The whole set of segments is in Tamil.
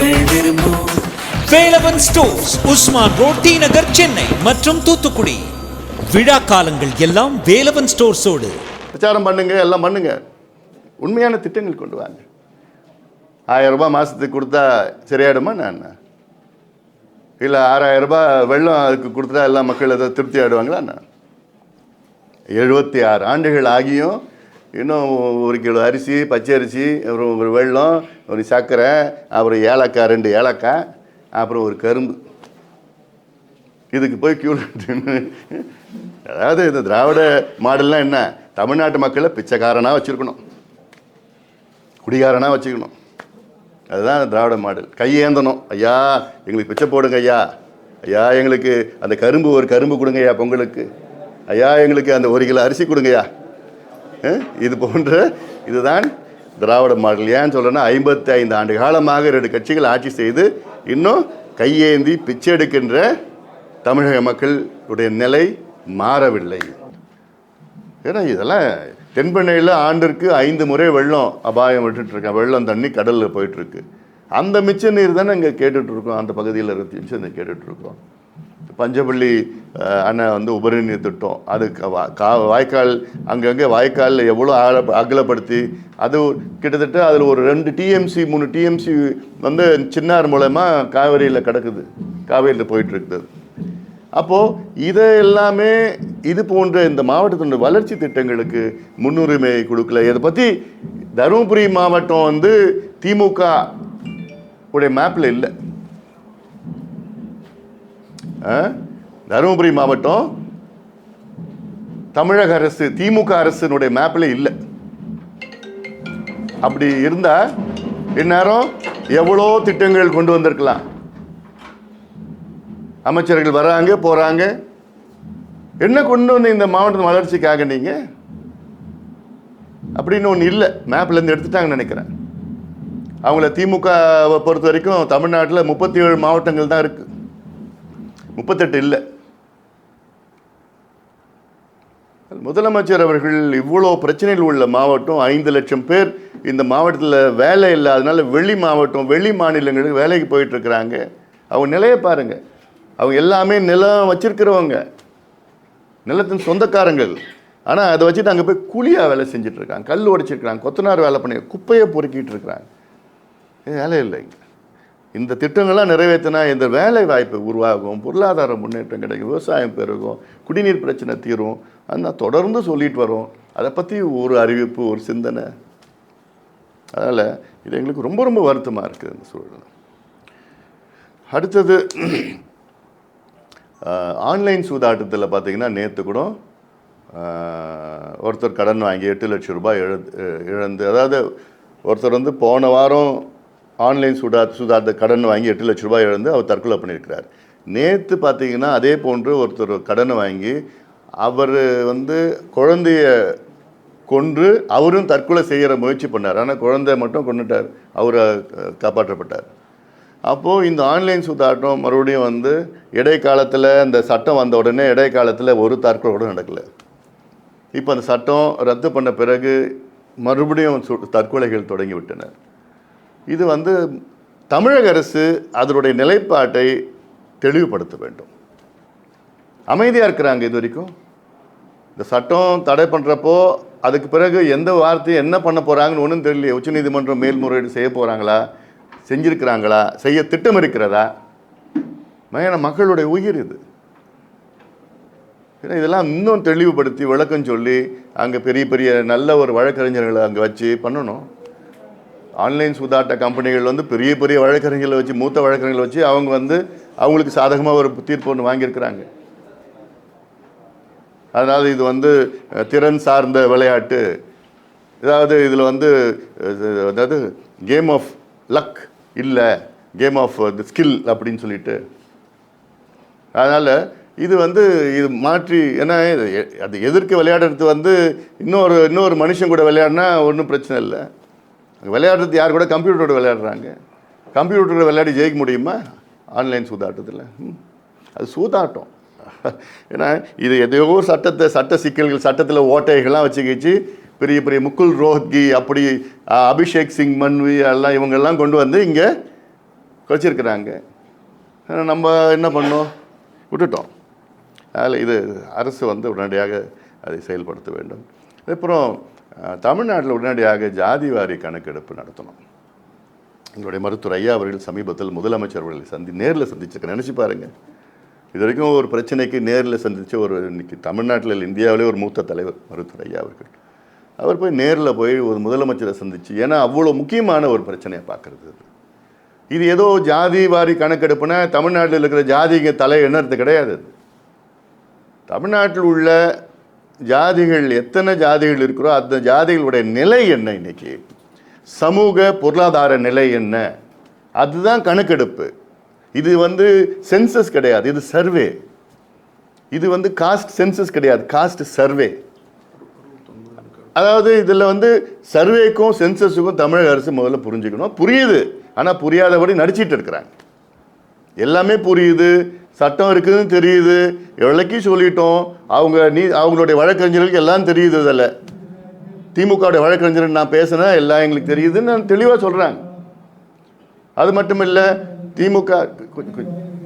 மக்கள் விரும்பும் Velavan stores, Usman road, T Nagar, Chennai மற்றும் தூத்துக்குடி. விழா காலங்கள் எல்லாம் வேலவன் ஸ்டோர்ஸோடு. பிரச்சாரம் பண்ணுங்க, எல்லாம் பண்ணுங்க, உண்மையான திட்டங்கள் கொண்டு வாங்க. 1000 ரூபாய் மாதத்துக்கு கொடுத்தா சரியாயிடுமா? நான் இல்லை 6000 ரூபாய் வெள்ளம் அதுக்கு கொடுத்தா எல்லா மக்கள் அதை திருப்தி ஆகிடுவாங்களா? நான் 76 ஆண்டுகள் ஆகியும் இன்னும் 1 கிலோ அரிசி, பச்சை அரிசி, அப்புறம் ஒரு வெள்ளம், ஒரு சர்க்கரை, அப்புறம் ஏலக்காய், 2 ஏலக்காய், அப்புறம் ஒரு கரும்பு, இதுக்கு போய் கியூ. அதாவது இந்த திராவிட மாடல்லாம் என்ன? தமிழ்நாட்டு மக்களை பிச்சைக்காரனாக வச்சுருக்கணும், குடிகாரனாக வச்சுக்கணும். அதுதான் திராவிட மாடல். கையேந்தணும், ஐயா எங்களுக்கு பிச்சை போடுங்க ஐயா, ஐயா எங்களுக்கு அந்த கரும்பு, ஒரு கரும்பு கொடுங்க ஐயா பொங்கலுக்கு, ஐயா எங்களுக்கு அந்த 1 கிலோ அரிசி கொடுங்கய்யா. இது போன்ற இதுதான் திராவிட மாடல். ஏன்னு சொல்கிறேன்னா 55 ஆண்டு காலமாக 2 கட்சிகள் ஆட்சி செய்து இன்னும் கையேந்தி பிச்சை எடுக்கின்ற தமிழக மக்களுடைய நிலை மாறவில்லை. ஏன்னா இதெல்லாம் தென்பெண்ணையில் ஆண்டிற்கு 5 முறை வெள்ளம் அபாயம் விட்டுட்ருக்கேன். வெள்ளம் தண்ணி கடலில் போயிட்டுருக்கு. அந்த மிச்ச நீர் தானே இங்கே கேட்டுட்ருக்கோம். அந்த பகுதியில் மிச்சம் கேட்டுட்ருக்கோம். பஞ்சப்பள்ளி அண்ணன் வந்து உபரிநீர் திட்டம், அது வாய்க்கால், அங்கங்கே வாய்க்காலில் எவ்வளோ அகலப்படுத்தி அது கிட்டத்தட்ட அதில் ஒரு 2 டிஎம்சி 3 டிஎம்சி வந்து சின்னார் மூலமாக காவேரியில் கிடக்குது, காவேரியில் போயிட்டுருக்குது. அப்போது இதை எல்லாமே இது போன்ற இந்த மாவட்டத்தினுடைய வளர்ச்சி திட்டங்களுக்கு முன்னுரிமை கொடுக்கல. இதை பற்றி தருமபுரி மாவட்டம் வந்து திமுக உடைய மேப்பில் இல்லை. தருமபுரி மாவட்டம் தமிழக அரசு, திமுக அரசினுடைய மேப்பில் இல்லை. அப்படி இருந்தா இந்நேரம் எவ்வளோ திட்டங்கள் கொண்டு வந்திருக்கலாம். அமைச்சர்கள் வராங்க போறாங்க, என்ன கொண்டு வந்து இந்த மாவட்டத்தின் வளர்ச்சிக்காக நீங்க அப்படின்னு ஒன்று இல்லை. மேப்ல இருந்து எடுத்துட்டாங்கன்னு நினைக்கிறேன். அவங்கள திமுகவை பொறுத்த வரைக்கும் தமிழ்நாட்டில் 37 மாவட்டங்கள் தான் இருக்கு, 38 இல்லை. முதலமைச்சர் அவர்கள் இவ்வளோ பிரச்சனைகள் உள்ள மாவட்டம், 5 லட்சம் பேர் இந்த மாவட்டத்தில் வேலை இல்லாதனால வெளி மாவட்டம், வெளி மாநிலங்களுக்கு வேலைக்கு போயிட்டு இருக்கிறாங்க. அவங்க நிலையை பாருங்க. அவங்க எல்லாமே நிலம் வச்சிருக்கிறவங்க, நிலத்தின் சொந்தக்காரங்கள். ஆனால் அதை வச்சுட்டு அங்கே போய் கூலியாக வேலை செஞ்சுட்டு இருக்காங்க, கல் உடைச்சிருக்கிறாங்க, கொத்தனார் வேலை பண்ணி குப்பையை பொறுக்கிட்டு இருக்கிறாங்க. வேலை இல்லைங்க. இந்த திட்டங்கள்லாம் நிறைவேற்றினா இந்த வேலை வாய்ப்பு உருவாகும், பொருளாதார முன்னேற்றம் கிடைக்கும், விவசாயம் பெருகும், குடிநீர் பிரச்சனை தீரும். ஆனால் தொடர்ந்து சொல்லிட்டு வரோம். அதை பற்றி ஒரு அறிவிப்பு, ஒரு சிந்தனை. அதனால் இது எங்களுக்கு ரொம்ப ரொம்ப வருத்தமாக இருக்குது இந்த சூழல். அடுத்தது ஆன்லைன் சூதாட்டத்தில் பார்த்தீங்கன்னா நேற்று கூட ஒருத்தர் கடன் வாங்கி 8 லட்சம் ரூபாய் இழந்து, அதாவது ஒருத்தர் வந்து போன வாரம் ஆன்லைன் சூதாட்ட கடன் வாங்கி 8 லட்சம் ரூபாய் இழந்து அவர் தற்கொலை பண்ணியிருக்கிறார். நேற்று பார்த்தீங்கன்னா அதே போன்று ஒருத்தர் கடனை வாங்கி அவர் வந்து குழந்தைய கொன்று அவரும் தற்கொலை செய்கிற முயற்சி பண்ணார். ஆனால் குழந்தை மட்டும் கொண்டுட்டார், அவரை காப்பாற்றப்பட்டார். அப்போது இந்த ஆன்லைன் சூதாட்டம் மறுபடியும் வந்து இடைக்காலத்தில் இந்த சட்டம் வந்த உடனே இடைக்காலத்தில் ஒரு தற்கொலை கூட நடக்கலை. இப்போ அந்த சட்டம் ரத்து பண்ண பிறகு மறுபடியும் தற்கொலைகள் தொடங்கிவிட்டனர். இது வந்து தமிழக அரசு அதனுடைய நிலைப்பாட்டை தெளிவுபடுத்த வேண்டும். அமைதியாக இருக்கிறாங்க இது வரைக்கும். இந்த சட்டம் தடை பண்ணுறப்போ அதுக்கு பிறகு எந்த வார்த்தையை என்ன பண்ண போகிறாங்கன்னு ஒன்றும் தெரியல. உச்சநீதிமன்றம் மேல்முறையீடு செய்ய போகிறாங்களா, செஞ்சுருக்கிறாங்களா, செய்ய திட்டம் இருக்கிறதா? மக்களுடைய உயிர் இது. ஏன்னா இதெல்லாம் இன்னும் தெளிவுபடுத்தி விளக்கம் சொல்லி அங்கே பெரிய பெரிய நல்ல ஒரு வழக்கறிஞர்களை அங்கே வச்சு பண்ணணும். ஆன்லைன் சூதாட்ட கம்பெனிகள் வந்து பெரிய பெரிய வழக்கறிஞர்களை வச்சு, மூத்த வழக்கறிஞர்களை வச்சு அவங்க வந்து அவங்களுக்கு சாதகமாக ஒரு தீர்ப்பு ஒன்று வாங்கியிருக்கிறாங்க. அதனால் இது வந்து திறன் சார்ந்த விளையாட்டு, அதாவது இதில் வந்து அதாவது கேம் ஆஃப் லக் இல்லை, கேம் ஆஃப் தி ஸ்கில் அப்படின்னு சொல்லிட்டு. அதனால் இது வந்து இது மாற்றி, ஏன்னா அது எதிர்க்க விளையாடுறது வந்து இன்னொரு மனுஷன் கூட விளையாடினா ஒன்றும் பிரச்சனை இல்லை. விளையாடுறது யார் கூட? கம்ப்யூட்டரோட விளையாடுறாங்க. கம்ப்யூட்டரோட விளையாடி ஜெயிக்க முடியுமா ஆன்லைன் சூதாட்டத்தில்? அது சூதாட்டம். ஏன்னா இது எதையோ சட்ட சிக்கல்கள், சட்டத்தில் ஓட்டைகள்லாம் வச்சுக்கிச்சு பெரிய பெரிய முகுல் ரோஹத்கி, அப்படி அபிஷேக் சிங் மன்வி எல்லாம் இவங்கெல்லாம் கொண்டு வந்து இங்கே குறைச்சிருக்கிறாங்க. நம்ம என்ன பண்ணோம், விட்டுட்டோம். அதில் இது அரசு வந்து உடனடியாக அதை செயல்படுத்த வேண்டும். அப்புறம் தமிழ்நாட்டில் உடனடியாக ஜாதி வாரி கணக்கெடுப்பு நடத்தணும். எங்களுடைய மருத்துவர் ஐயா அவர்கள் சமீபத்தில் முதலமைச்சர் அவர்களை நேரில் சந்திச்சிருக்கேன். நினச்சி பாருங்கள், இது வரைக்கும் ஒரு பிரச்சனைக்கு நேரில் சந்தித்த ஒரு இன்னைக்கு தமிழ்நாட்டில் இந்தியாவிலே ஒரு மூத்த தலைவர் மருத்துவர் ஐயா அவர்கள். அவர் போய் நேரில் போய் ஒரு முதலமைச்சரை சந்தித்து, ஏன்னா அவ்வளோ முக்கியமான ஒரு பிரச்சனையை பார்க்குறது. இது ஏதோ ஜாதி வாரி கணக்கெடுப்புனா தமிழ்நாட்டில் இருக்கிற ஜாதிங்க தலை எண்ணறது கிடையாது. தமிழ்நாட்டில் உள்ள ஜாதிகள் எத்தனை ஜாதிகள் இருக்கிறோ அந்த ஜாதிகளுடைய நிலை என்ன, இன்னைக்கு சமூக பொருளாதார நிலை என்ன, அதுதான் கணக்கெடுப்பு. இது வந்து சென்சஸ் கிடையாது, இது சர்வே. இது வந்து காஸ்ட் சென்சஸ் கிடையாது, காஸ்ட் சர்வே. அதாவது இதில் வந்து சர்வேக்கும் சென்சஸுக்கும் தமிழக அரசு முதல்ல புரிஞ்சுக்கணும். புரியுது, ஆனால் புரியாதபடி நடிச்சிட்டு இருக்கிறாங்க. எல்லாமே புரியுது, சட்டம் இருக்குதுன்னு தெரியுது, எவ்வளோக்கி சொல்லிட்டோம். அவங்களுடைய வழக்கறிஞர்களுக்கு எல்லாம் தெரியுது. அதில் திமுகவுடைய வழக்கறிஞர் நான் பேசினேன், எல்லாம் எங்களுக்கு தெரியுதுன்னு நான் தெளிவாக சொல்கிறாங்க. அது மட்டும் இல்லை, திமுக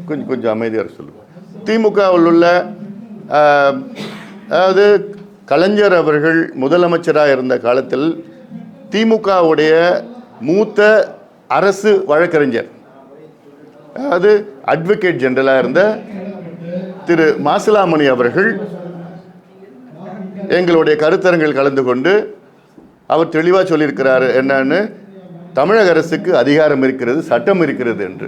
கொஞ்சம் அமைதியாக சொல்லுவோம். திமுகவில் உள்ள அதாவது கலைஞர் அவர்கள் முதலமைச்சராக இருந்த காலத்தில் திமுகவுடைய மூத்த அரசு வழக்கறிஞர், அதாவது அட்வொகேட் ஜெனரலாக இருந்த திரு மாசிலாமணி அவர்கள் எங்களுடைய கருத்தரங்கில் கலந்து கொண்டு அவர் தெளிவாக சொல்லியிருக்கிறார் என்னன்னு, தமிழக அரசுக்கு அதிகாரம் இருக்கிறது, சட்டம் இருக்கிறது என்று.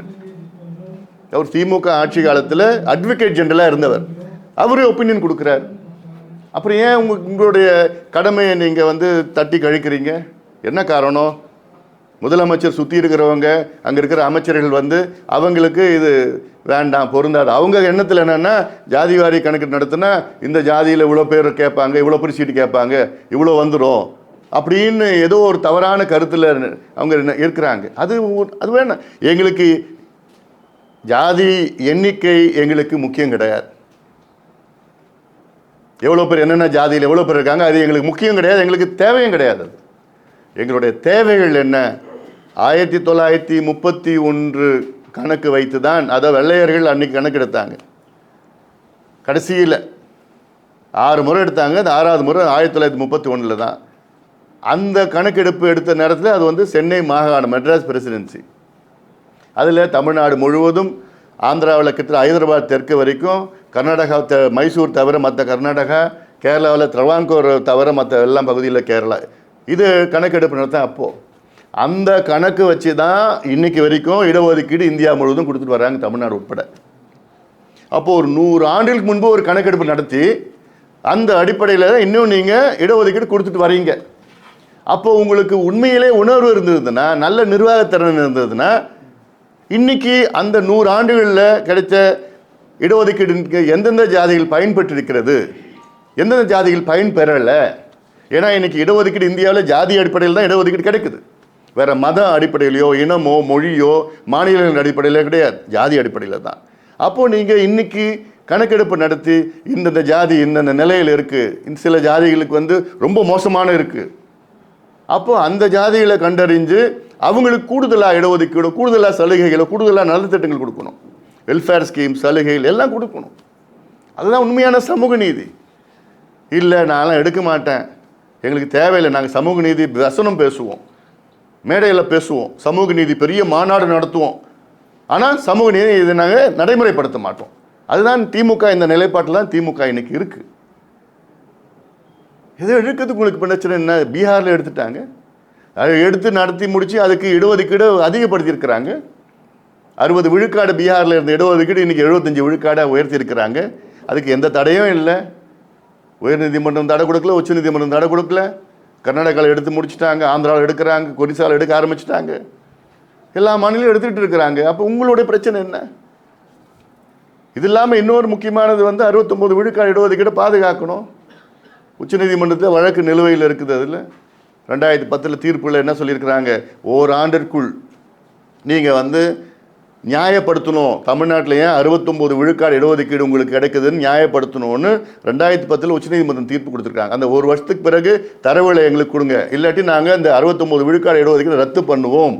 அவர் திமுக ஆட்சி காலத்தில் அட்வொகேட் ஜெனரலாக இருந்தவர், அவரே ஒப்பீனியன் கொடுக்குறார். அப்புறம் ஏன் உங்களுடைய கடமையை நீங்கள் வந்து தட்டி கழிக்கிறீங்க? என்ன காரணம்? முதலமைச்சர் சுற்றி இருக்கிறவங்க, அங்கே இருக்கிற அமைச்சர்கள் வந்து அவங்களுக்கு இது வேண்டாம், பொருந்தாது. அவங்க எண்ணத்தில் என்னென்னா, ஜாதி வாரி கணக்கு நடத்தினா இந்த ஜாதியில் இவ்வளோ பேர் கேட்பாங்க, இவ்வளோ பேர் சீட்டு கேட்பாங்க, இவ்வளோ வந்துடும் அப்படின்னு ஏதோ ஒரு தவறான கருத்தில் அவங்க இருக்கிறாங்க. அது வேணாம். எங்களுக்கு ஜாதி எண்ணிக்கை எங்களுக்கு முக்கியம் கிடையாது. எவ்வளோ பேர் என்னென்ன ஜாதியில் எவ்வளோ பேர் இருக்காங்க அது எங்களுக்கு முக்கியம் கிடையாது, எங்களுக்கு தேவையும் கிடையாது. எங்களுடைய தேவைகள் என்ன? 1931 கணக்கு வைத்து தான், அதை வெள்ளையர்கள் அன்னைக்கு கணக்கு எடுத்தாங்க. கடைசியில் 6 முறை எடுத்தாங்க. அந்த 6வது முறை 1931 தான். அந்த கணக்கெடுப்பு எடுத்த நேரத்தில் அது வந்து சென்னை மாகாணம், மெட்ராஸ் பிரசிடென்சி. அதில் தமிழ்நாடு முழுவதும், ஆந்திராவில் கிட்ட ஹைதராபாத் தெற்கு வரைக்கும், கர்நாடகா மைசூர் தவிர மற்ற கர்நாடகா, கேரளாவில் த்ரவாங்கூர் தவிர மற்ற எல்லாம் பகுதியில் கேரளா, இது கணக்கெடுப்பு நடத்த. அப்போது அந்த கணக்கு வச்சு தான் இன்னைக்கு வரைக்கும் இடஒதுக்கீடு இந்தியா முழுவதும் கொடுத்துட்டு வராங்க, தமிழ்நாடு உட்பட. அப்போது ஒரு 100 ஆண்டுகளுக்கு முன்பு ஒரு கணக்கெடுப்பு நடத்தி அந்த அடிப்படையில் இன்னும் நீங்கள் இடஒதுக்கீடு கொடுத்துட்டு வரீங்க. அப்போது உங்களுக்கு உண்மையிலே உணர்வு இருந்ததுன்னா, நல்ல நிர்வாகத்திறன் இருந்ததுன்னா, இன்னைக்கு அந்த 100 ஆண்டுகளில் கிடைச்ச இடஒதுக்கீடு எந்தெந்த ஜாதிகள் பயன்பெற்றிருக்கிறது, எந்தெந்த ஜாதிகள் பயன்பெறலை. ஏன்னா இன்னைக்கு இடஒதுக்கீடு இந்தியாவில் ஜாதி அடிப்படையில் தான் இடஒதுக்கீடு கிடைக்குது. வேறு மத அடிப்படையிலையோ இனமோ மொழியோ மாநிலங்களின் அடிப்படையிலோ கிடையாது, ஜாதி அடிப்படையில் தான். அப்போது நீங்கள் இன்னைக்கு கணக்கெடுப்பு நடத்தி இந்தந்த ஜாதி இந்தந்த நிலையில் இருக்குது, சில ஜாதிகளுக்கு வந்து ரொம்ப மோசமான இருக்குது. அப்போது அந்த ஜாதிகளை கண்டறிஞ்சு அவங்களுக்கு கூடுதலாக இடஒதுக்கீடு, கூடுதலாக சலுகைகளை, கூடுதலாக நலத்திட்டங்கள் கொடுக்கணும். வெல்ஃபேர் ஸ்கீம், சலுகைகள் எல்லாம் கொடுக்கணும். அதுதான் உண்மையான சமூக நீதி. இல்லை நான்லாம் எடுக்க மாட்டேன், எங்களுக்கு தேவையில்லை, நாங்கள் சமூக நீதி வசனம் பேசுவோம், மேடையில் பேசுவோம், சமூக நீதி பெரிய மாநாடு நடத்துவோம், ஆனால் சமூக நீதி இதை நாங்கள் நடைமுறைப்படுத்த மாட்டோம். அதுதான் திமுக, இந்த நிலைப்பாட்டில் தான் திமுக இன்னைக்கு இருக்குது. எதை எடுக்கிறதுக்கு உங்களுக்கு பிரச்சனை என்ன? பீகாரில் எடுத்துட்டாங்க, அதை எடுத்து நடத்தி முடித்து அதுக்கு இடஒதுக்கீடு அதிகப்படுத்தியிருக்கிறாங்க. 60 விழுக்காடு பீகாரில் இருந்த இடஒதுக்கீடு இன்றைக்கி 75 விழுக்காடாக உயர்த்தியிருக்கிறாங்க. அதுக்கு எந்த தடையும் இல்லை. உயர்நீதிமன்றம் தடை கொடுக்கல, உச்சநீதிமன்றம் தடை கொடுக்கல. கர்நாடகாவில் எடுத்து முடிச்சுட்டாங்க, ஆந்திராவில் எடுக்கிறாங்க, ஒரிசாவில் எடுக்க ஆரம்பிச்சிட்டாங்க, எல்லா மாநிலம் எடுத்துக்கிட்டு இருக்கிறாங்க. அப்போ உங்களுடைய பிரச்சனை என்ன? இது இல்லாமல் இன்னொரு முக்கியமானது வந்து 69 விழுக்காடு இடஒதுக்கீடு பாதுகாக்கணும். உச்சநீதிமன்றத்தில் வழக்கு நிலுவையில் இருக்குது. அதில் 2010 தீர்ப்பில் என்ன சொல்லியிருக்கிறாங்க, ஓராண்டிற்குள் நீங்கள் வந்து நியாயப்படுத்தணும். தமிழ்நாட்டில் ஏன் 69 விழுக்காடு இடஒதுக்கீடு உங்களுக்கு கிடைக்குதுன்னு நியாயப்படுத்தணும்னு 2010 உச்சநீதிமன்றம் தீர்ப்பு கொடுத்துருக்காங்க. அந்த ஒரு வருஷத்துக்கு பிறகு தரவுகளை எங்களுக்கு கொடுங்க, இல்லாட்டி நாங்கள் இந்த 69 விழுக்காடு இடஒதுக்கீடு ரத்து பண்ணுவோம்.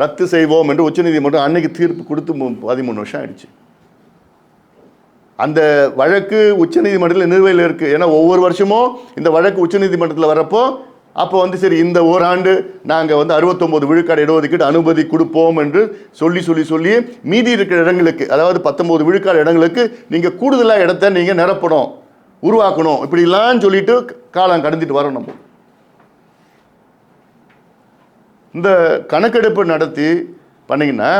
ரத்து செய்வோம் என்று உச்சநீதிமன்றம் அன்னைக்கு தீர்ப்பு கொடுத்து 13 வருஷம் ஆயிடுச்சு. அந்த வழக்கு உச்சநீதிமன்றத்தில் நிலுவையில் இருக்குது. ஏன்னா ஒவ்வொரு வருஷமும் இந்த வழக்கு உச்சநீதிமன்றத்தில் வரப்போ அப்போ சரி இந்த ஓராண்டு நாங்கள் 69 விழுக்காடு இடஒதுக்கீடு அனுமதி கொடுப்போம் என்று சொல்லி மீதி இருக்கிற இடங்களுக்கு, அதாவது 19 விழுக்காடு இடங்களுக்கு நீங்கள் கூடுதலாக இடத்த நீங்கள் நிரப்பணும், உருவாக்கணும், இப்படிலாம் சொல்லிட்டு காலம் கடந்துட்டு வரணும். இந்த கணக்கெடுப்பு நடத்தி பண்ணிங்கன்னா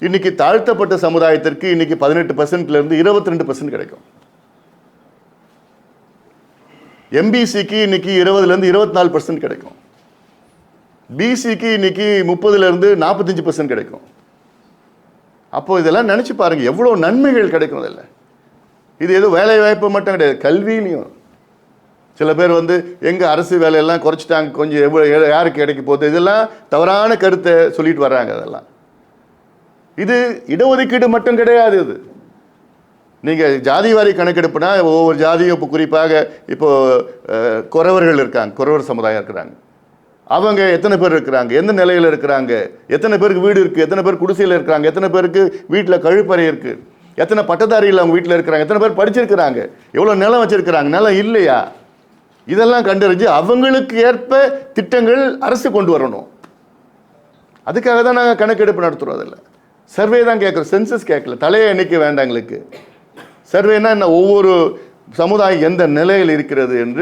இன்னைக்கு தாழ்த்தப்பட்ட சமுதாயத்திற்கு இன்னைக்கு 18%லேருந்து 22% கிடைக்கும். எம்பிசிக்கு இன்னைக்கு 20லேருந்து 24% கிடைக்கும். பிசிக்கு இன்னைக்கு 30லேருந்து 45% கிடைக்கும். அப்போ இதெல்லாம் நினைச்சு பாருங்க எவ்வளோ நன்மைகள் கிடைக்கும். அதில் இது ஏதோ வேலை வாய்ப்பு மட்டும் கிடையாது, கல்வியிலையும் சில பேர் எங்க அரசு வேலையெல்லாம் குறைச்சிட்டாங்க, கொஞ்சம் எவ்வளோ யாருக்கு கிடைக்க போகுது, இதெல்லாம் தவறான கருத்தை சொல்லிட்டு வர்றாங்க. அதெல்லாம் இது இடஒதுக்கீடு மட்டும் கிடையாது. இது நீங்கள் ஜாதி வாரி கணக்கெடுப்புனா ஒவ்வொரு ஜாதியும் இப்போ குறிப்பாக இப்போ குறவர்கள் இருக்காங்க, குறவர் சமுதாயம் இருக்கிறாங்க. அவங்க எத்தனை பேர் இருக்கிறாங்க, எந்த நிலையில் இருக்கிறாங்க, எத்தனை பேருக்கு வீடு இருக்குது, எத்தனை பேர் குடிசையில் இருக்கிறாங்க, எத்தனை பேருக்கு வீட்டில் கழிப்பறை இருக்குது, எத்தனை பட்டதாரிகள் அவங்க வீட்டில் இருக்கிறாங்க, எத்தனை பேர் படிச்சிருக்கிறாங்க, எவ்வளோ நிலம் வச்சிருக்கிறாங்க, நிலம் இல்லையா, இதெல்லாம் கண்டறிஞ்சு அவங்களுக்கு ஏற்ப திட்டங்கள் அரசு கொண்டு வரணும். அதுக்காக தான் நாங்கள் கணக்கெடுப்பு நடத்துகிறோம். அதில் சர்வே தான் கேட்குறோம், சென்சஸ் கேட்கல, தலையை எண்ணிக்கை வேண்டாம் எங்களுக்கு. சர்வேனா என்ன, ஒவ்வொரு சமுதாயம் எந்த நிலையில் இருக்கிறது என்று